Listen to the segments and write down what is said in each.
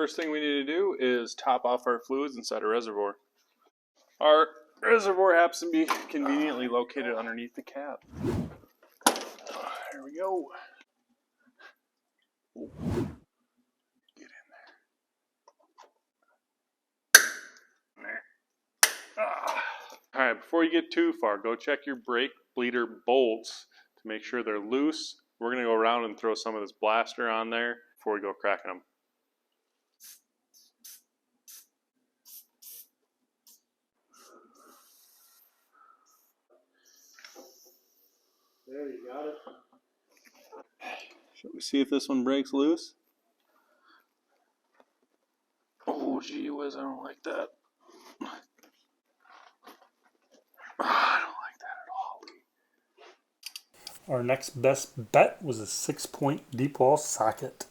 First thing we need to do is top off our fluids inside a reservoir. Our reservoir happens to be conveniently located underneath the cap. There we go. Get in there. Alright, before you get too far, go check your brake bleeder bolts to make sure they're loose. We're going to go around and throw some of this blaster on there before we go cracking them. There, you got it. Shall we see if this one breaks loose? Oh, gee whiz, I don't like that. I don't like that at all. Our next best bet was a 6-point deep wall socket.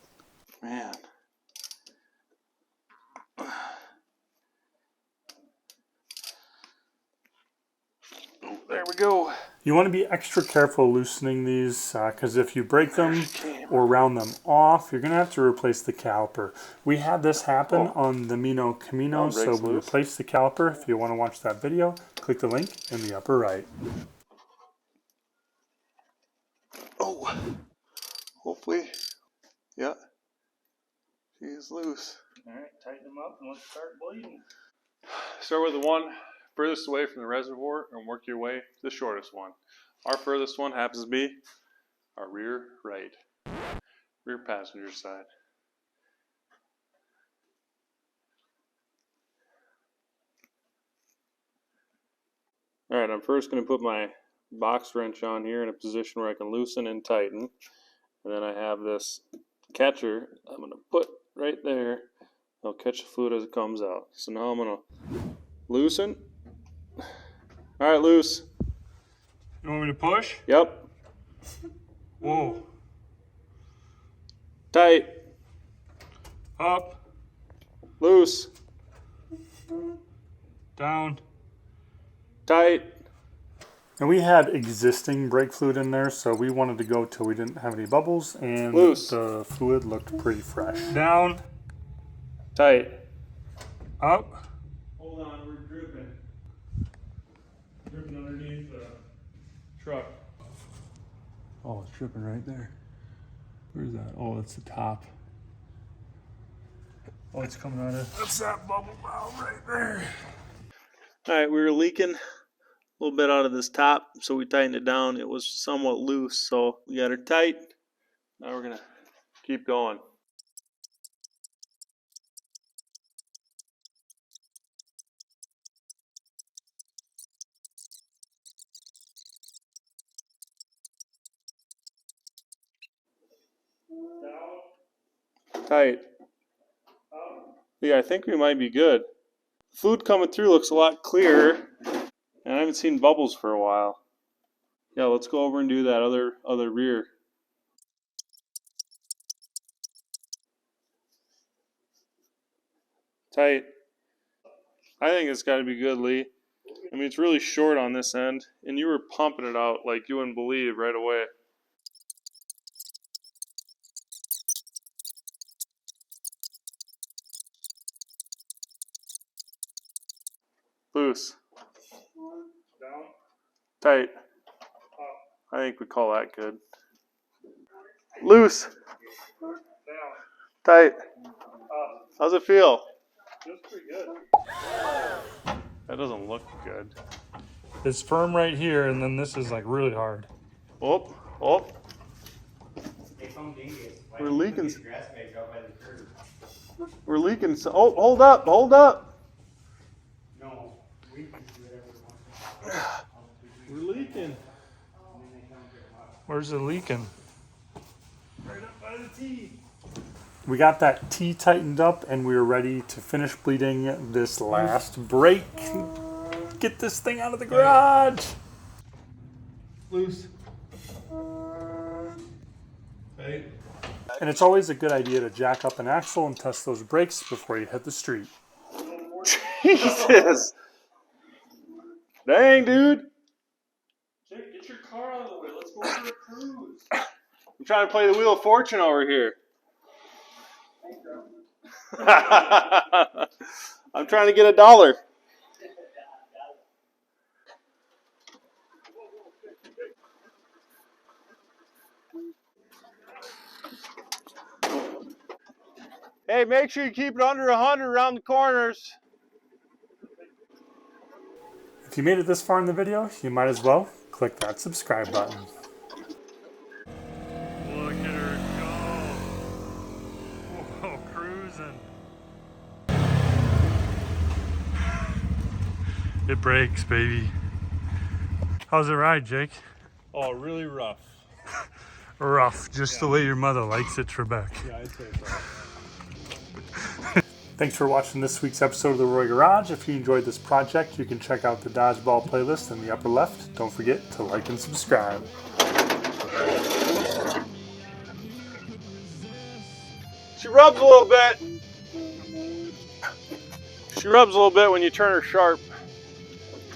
Man. Oh, there we go. You want to be extra careful loosening these because if you break them or round them off, you're going to have to replace the caliper. We had this happen on the Mino Camino, so we replaced the caliper. If you want to watch that video, click the link in the upper right. Oh, hopefully, yeah, she is loose. All right, tighten them up and let's start bleeding. Start with the one furthest away from the reservoir and work your way to the shortest one. Our furthest one happens to be our rear right, rear passenger side. All right, I'm first going to put my box wrench on here in a position where I can loosen and tighten. And then I have this catcher I'm going to put right there. I'll catch the fluid as it comes out. So now I'm going to loosen. All right, loose. You want me to push? Yep. Whoa. Tight. Up. Loose. Down. Tight. And we had existing brake fluid in there, so we wanted to go till we didn't have any bubbles, and loose. The fluid looked pretty fresh. Down. Tight. Up. Hold on, we're dripping. Dripping underneath the truck. Oh, it's dripping right there. Where's that? Oh, that's the top. Oh, it's coming out of... That's that bubble valve right there. All right, we were leaking a little bit out of this top, so we tightened it down. It was somewhat loose, so we got her tight. Now we're going to keep going. Tight. Yeah, I think we might be good. The fluid coming through looks a lot clearer, and I haven't seen bubbles for a while. Yeah, let's go over and do that other rear. Tight. I think it's got to be good, Lee. I mean, it's really short on this end, and you were pumping it out like you wouldn't believe right away. Loose. Down. Tight. I think we call that good. Loose. Down. Tight. How's it feel? Feels pretty good. That doesn't look good. It's firm right here, and then this is like really hard. Oh. We're leaking. We're leaking. Oh, hold up. No, We're leaking. where's it leaking? Right up by the T. We got that T tightened up, and we were ready to finish bleeding this last brake. Get this thing out of the garage. Loose. Tight. And it's always a good idea to jack up an axle and test those brakes before you hit the street. Jesus. Dang, dude. Jake, get your car out of the way. Let's go for a cruise. I'm trying to play the Wheel of Fortune over here. I'm trying to get $1. Hey, make sure you keep it under 100 around the corners. If you made it this far in the video, you might as well click that subscribe button. Look at her go. Whoa, cruising. It breaks, baby. How's it ride, Jake? Oh, really rough. Rough, just the way your mother likes it, Trebek. Yeah, I'd say so. Thanks for watching this week's episode of The Roy Garage. If you enjoyed this project, you can check out the Dodgeball playlist in the upper left. Don't forget to like and subscribe. She rubs a little bit. She rubs a little bit when you turn her sharp.